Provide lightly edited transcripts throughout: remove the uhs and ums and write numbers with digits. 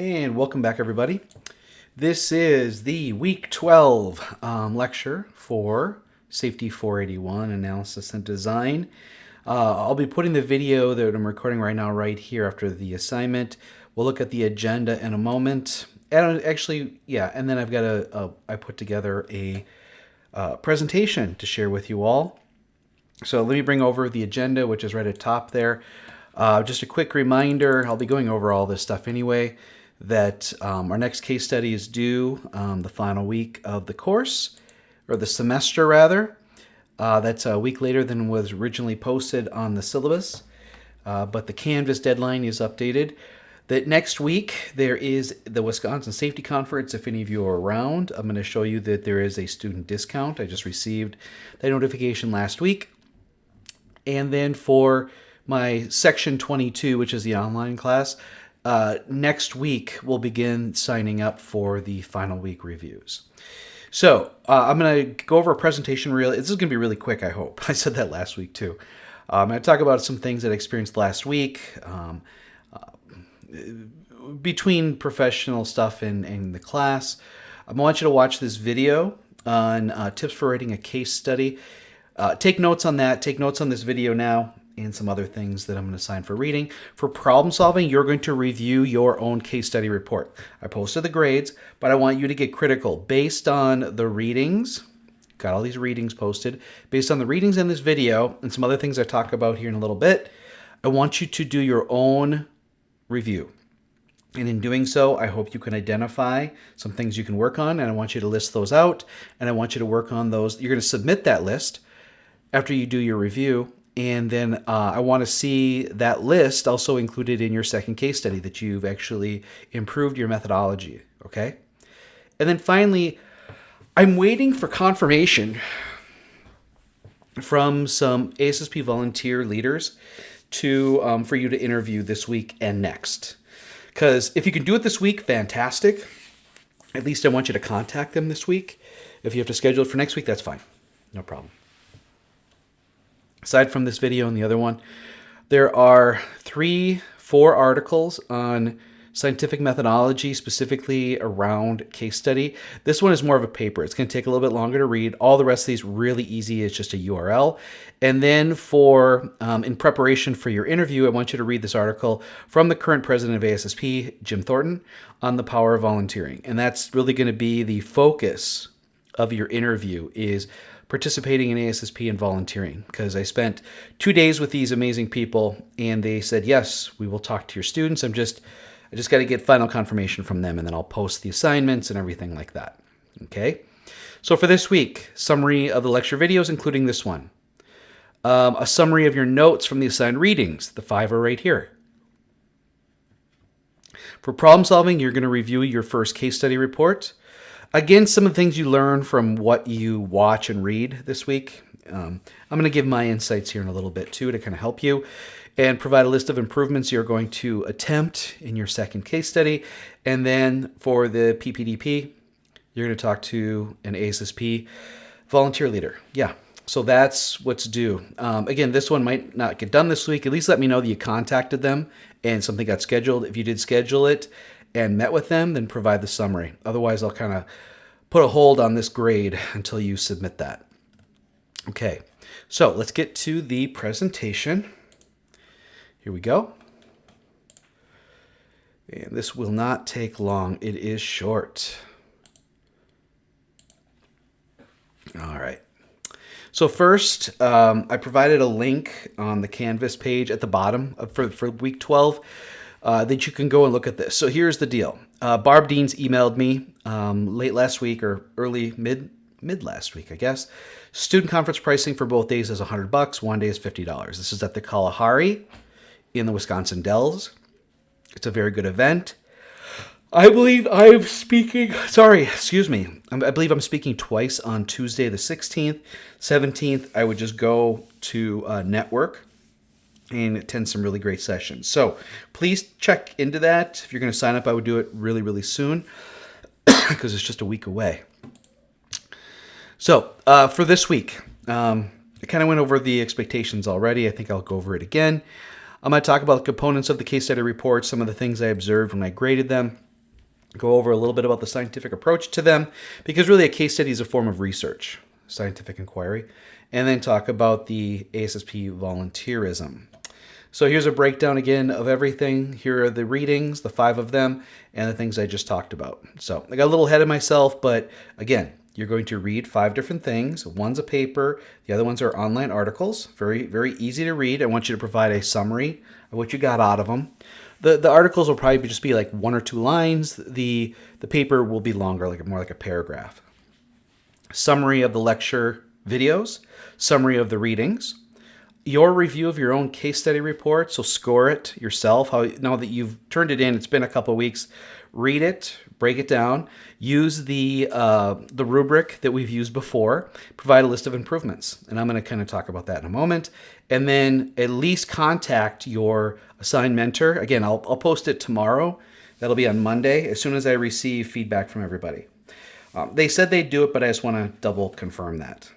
And welcome back, everybody. This is the Week 12 lecture for Safety 481 Analysis and Design. I'll be putting the video that I'm recording right now right here after the assignment. We'll look at the agenda in a moment. And and then I've got I put together a presentation to share with you all. So let me bring over the agenda, which is right at top there. Just a quick reminder, I'll be going over all this stuff anyway, that our next case study is due the final week of the course, or the semester rather. That's a week later than was originally posted on the syllabus, but the Canvas deadline is updated. That next week there is the Wisconsin Safety Conference. If any of you are around, I'm going to show you that there is a student discount. I just received that notification last week. And then for my Section 22, which is the online class, next week we'll begin signing up for the final week reviews. So I'm going to go over a presentation. This is going to be really quick, I hope. I said that last week too. I'm going to talk about some things that I experienced last week between professional stuff and the class. I want you to watch this video on tips for writing a case study. Take notes on that. Take notes on this video now and some other things that I'm going to assign for reading. For problem solving, you're going to review your own case study report. I posted the grades, but I want you to get critical based on the readings. Got all these readings posted. Based on the readings in this video and some other things I talk about here in a little bit, I want you to do your own review. And in doing so, I hope you can identify some things you can work on, and I want you to list those out, and I want you to work on those. You're going to submit that list after you do your review, and then I want to see that list also included in your second case study, that you've actually improved your methodology, okay? And then finally, I'm waiting for confirmation from some ASSP volunteer leaders for you to interview this week and next. Because if you can do it this week, fantastic. At least I want you to contact them this week. If you have to schedule it for next week, that's fine. No problem. Aside from this video and the other one, there are 4 articles on scientific methodology, specifically around case study. This one is more of a paper. It's going to take a little bit longer to read. All the rest of these really easy. It's just a URL. And then in preparation for your interview, I want you to read this article from the current president of ASSP, Jim Thornton, on the power of volunteering. And that's really going to be the focus of your interview, is participating in ASSP and volunteering, because I spent 2 days with these amazing people and they said, yes, we will talk to your students. I just got to get final confirmation from them, and then I'll post the assignments and everything like that. Okay. So for this week, summary of the lecture videos, including this one, a summary of your notes from the assigned readings. The 5 are right here. For problem solving, you're going to review your first case study report. Again, some of the things you learn from what you watch and read this week. I'm going to give my insights here in a little bit too, to kind of help you, and provide a list of improvements you're going to attempt in your second case study. And then for the PPDP, you're going to talk to an ASSP volunteer leader. Yeah, so that's what's due. Again, this one might not get done this week. At least let me know that you contacted them and something got scheduled. If you did schedule it and met with them, then provide the summary. Otherwise, I'll kind of put a hold on this grade until you submit that. Okay, so let's get to the presentation. Here we go. And this will not take long. It is short. All right. So first, I provided a link on the Canvas page at the bottom for week 12 that you can go and look at this. So here's the deal. Barb Deans emailed me late last week, or mid last week, I guess. Student conference pricing for both days is $100. One day is $50. This is at the Kalahari in the Wisconsin Dells. It's a very good event. I believe I'm speaking, I believe I'm speaking twice on Tuesday the 16th, 17th. I would just go to network and attend some really great sessions. So please check into that. If you're going to sign up, I would do it really, really soon because it's just a week away. So for this week, I kind of went over the expectations already. I think I'll go over it again. I'm going to talk about the components of the case study report, some of the things I observed when I graded them. Go over a little bit about the scientific approach to them, because really a case study is a form of research, scientific inquiry, and then talk about the ASSP volunteerism. So here's a breakdown again of everything. Here are the readings, the 5 of them, and the things I just talked about. So I got a little ahead of myself, but again, you're going to read 5 different things. One's a paper, the other ones are online articles. Very, very easy to read. I want you to provide a summary of what you got out of them. The articles will probably just be like 1 or 2 lines. The paper will be longer, more like a paragraph. Summary of the lecture videos, summary of the readings, your review of your own case study report. So score it yourself. Now that you've turned it in, it's been a couple of weeks. Read it, break it down, use the rubric that we've used before, provide a list of improvements. And I'm going to kind of talk about that in a moment. And then at least contact your assigned mentor. Again, I'll post it tomorrow. That'll be on Monday, as soon as I receive feedback from everybody. They said they'd do it, but I just want to double confirm that.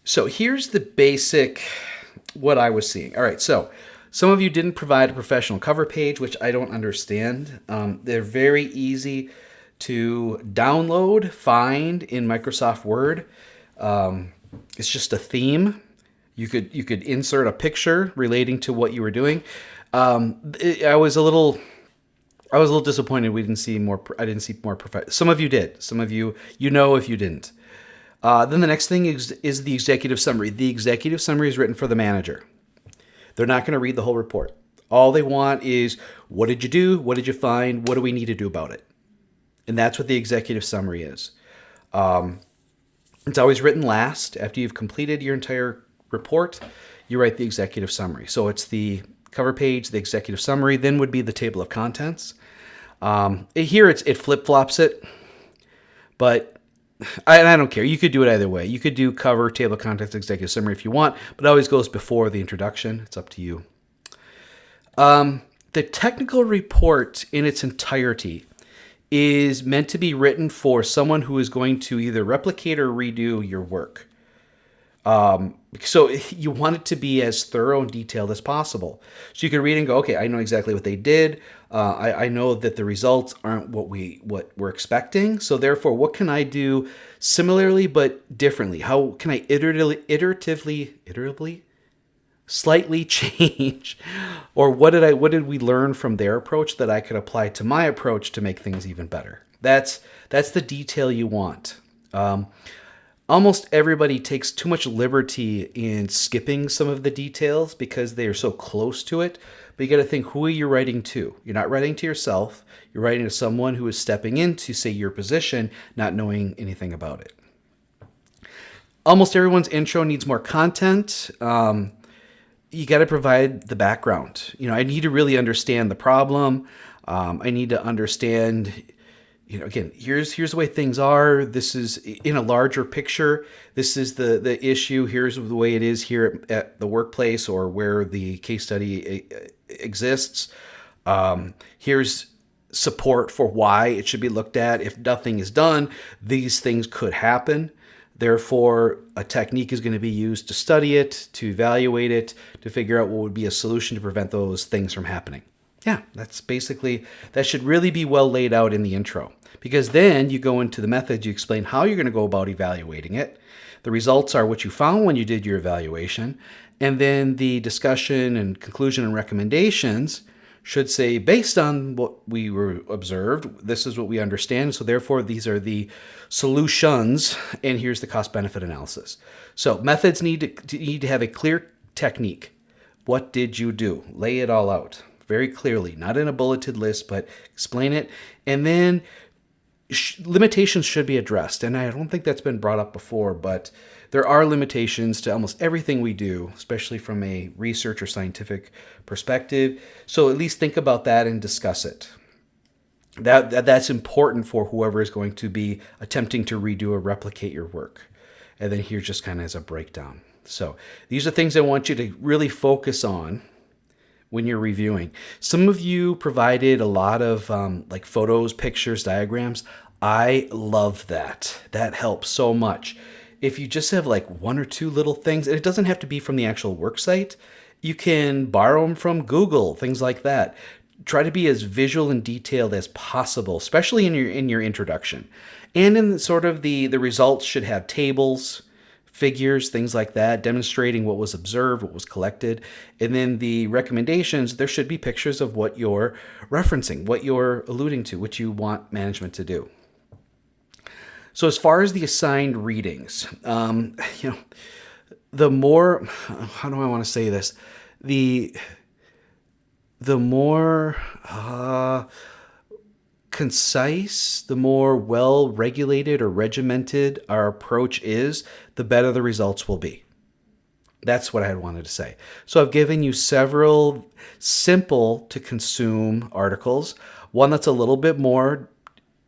So here's the basic, what I was seeing. All right, so some of you didn't provide a professional cover page, which I don't understand. They're very easy to download, find in Microsoft Word. It's just a theme. You could insert a picture relating to what you were doing. I was a little disappointed we didn't see more. I didn't see more professional. Some of you did. Some of you, if you didn't. Then the next thing is the executive summary. The executive summary is written for the manager. They're not going to read the whole report. All they want is, what did you do? What did you find? What do we need to do about it? And that's what the executive summary is. It's always written last. After you've completed your entire report, you write the executive summary. So it's the cover page, the executive summary, then would be the table of contents. Here it flip-flops it, but I don't care. You could do it either way. You could do cover, table of contents, executive summary if you want, but it always goes before the introduction. It's up to you. The technical report in its entirety is meant to be written for someone who is going to either replicate or redo your work. So you want it to be as thorough and detailed as possible. So you can read and go, okay, I know exactly what they did. I know that the results aren't what we're expecting. So therefore, what can I do similarly but differently? How can I iteratively, slightly change? Or what did we learn from their approach that I could apply to my approach to make things even better? That's the detail you want. Almost everybody takes too much liberty in skipping some of the details because they are so close to it. But you got to think, who are you writing to? You're not writing to yourself. You're writing to someone who is stepping into, say, your position, not knowing anything about it. Almost everyone's intro needs more content. You got to provide the background. I need to really understand the problem. I need to understand, again, here's the way things are. This is in a larger picture. This is the issue. Here's the way it is here at the workplace or where the case study exists. Here's support for why it should be looked at. If nothing is done, these things could happen. Therefore, a technique is going to be used to study it, to evaluate it, to figure out what would be a solution to prevent those things from happening. Yeah, that should really be well laid out in the intro. Because then you go into the methods, you explain how you're going to go about evaluating it. The results are what you found when you did your evaluation. And then the discussion and conclusion and recommendations should say, based on what we were observed, this is what we understand. So therefore, these are the solutions, and here's the cost-benefit analysis. So methods need to have a clear technique. What did you do? Lay it all out very clearly, not in a bulleted list, but explain it. And then limitations should be addressed. And I don't think that's been brought up before, but there are limitations to almost everything we do, especially from a research or scientific perspective. So at least think about that and discuss it. That's important for whoever is going to be attempting to redo or replicate your work. And then here just kind of as a breakdown. So these are things I want you to really focus on when you're reviewing. Some of you provided a lot of like photos, pictures, diagrams. I love that. That helps so much. If you just have like 1 or 2 little things, and it doesn't have to be from the actual work site, you can borrow them from Google, things like that. try to be as visual and detailed as possible, especially in your introduction. And in sort of the results should have tables, figures, things like that, demonstrating what was observed, what was collected. And then the recommendations, there should be pictures of what you're referencing, what you're alluding to, what you want management to do. So as far as the assigned readings, the more, how do I want to say this? The more concise, the more well-regulated or regimented our approach is, the better the results will be. That's what I had wanted to say. So I've given you several simple to consume articles. One that's a little bit more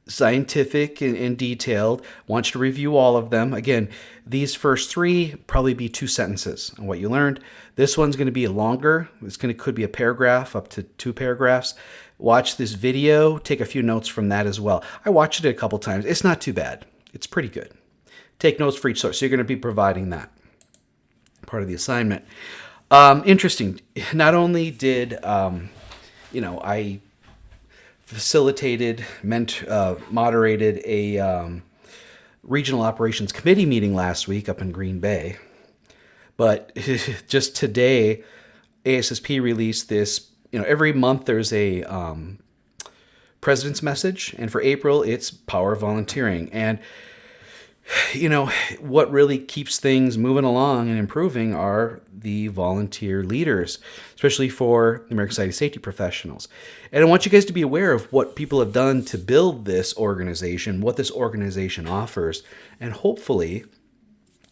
scientific and detailed. Want you to review all of them. Again, these first three probably be 2 sentences on what you learned. This one's going to be longer. Could be a paragraph, up to 2 paragraphs. Watch this video. Take a few notes from that as well. I watched it a couple times. It's not too bad. It's pretty good. Take notes for each source. So you're going to be providing that part of the assignment. Interesting. Not only did I facilitated, moderated a regional operations committee meeting last week up in Green Bay. But just today, ASSP released this, every month there's a president's message. And for April, it's Power of Volunteering. And, what really keeps things moving along and improving are the volunteer leaders, especially for American Society of Safety Professionals. And I want you guys to be aware of what people have done to build this organization, what this organization offers, and hopefully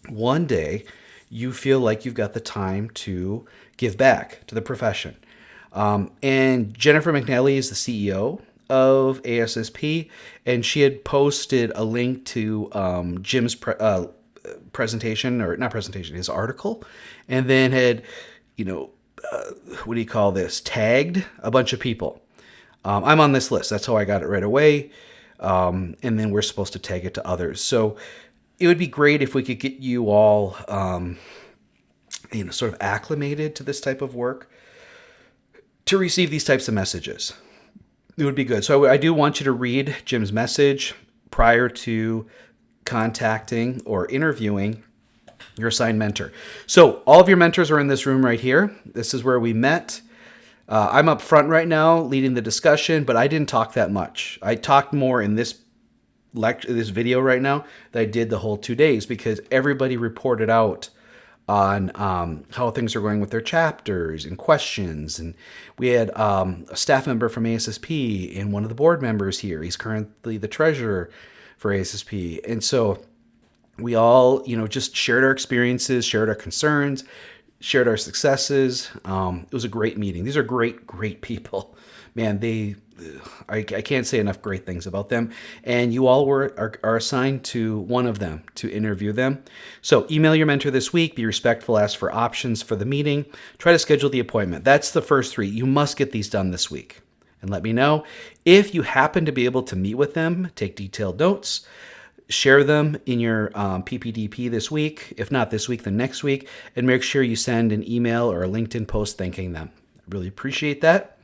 one day you feel like you've got the time to give back to the profession. And Jennifer McNally is the CEO of ASSP, and she had posted a link to Jim's presentation, or not presentation, his article, and then had, tagged a bunch of people. I'm on this list. That's how I got it right away. And then we're supposed to tag it to others. So it would be great if we could get you all, sort of acclimated to this type of work to receive these types of messages. It would be good. So I do want you to read Jim's message prior to contacting or interviewing your assigned mentor. So all of your mentors are in this room right here. This is where we met. I'm up front right now leading the discussion, but I didn't talk that much. I talked more in this video right now than I did the whole 2 days, because everybody reported out on how things are going with their chapters and questions. And we had a staff member from ASSP and one of the board members here. He's currently the treasurer for ASSP. And so we all, just shared our experiences, shared our concerns, shared our successes. It was a great meeting. These are great, great people. Man, I can't say enough great things about them. And you all are assigned to one of them to interview them. So email your mentor this week. Be respectful. Ask for options for the meeting. Try to schedule the appointment. That's the first 3. You must get these done this week. And let me know. If you happen to be able to meet with them, take detailed notes. Share them in your PPDP this week. If not this week, then next week. And make sure you send an email or a LinkedIn post thanking them. I really appreciate that.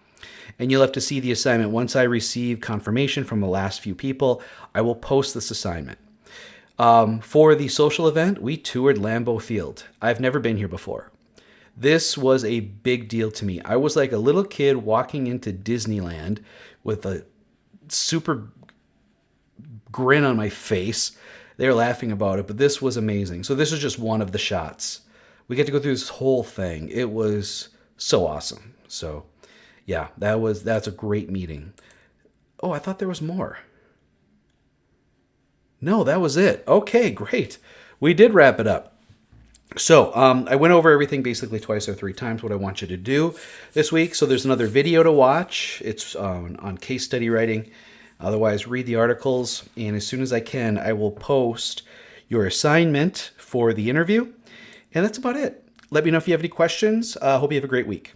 And you'll have to see the assignment. Once I receive confirmation from the last few people, I will post this assignment. For the social event, we toured Lambeau Field. I've never been here before. This was a big deal to me. I was like a little kid walking into Disneyland with a super grin on my face. They were laughing about it, but this was amazing. So this is just one of the shots. We get to go through this whole thing. It was so awesome. So yeah, that's a great meeting. Oh, I thought there was more. No, that was it. Okay, great. We did wrap it up. So I went over everything basically 2 or 3 times what I want you to do this week. So there's another video to watch. It's on case study writing. Otherwise, read the articles. And as soon as I can, I will post your assignment for the interview. And that's about it. Let me know if you have any questions. Hope you have a great week.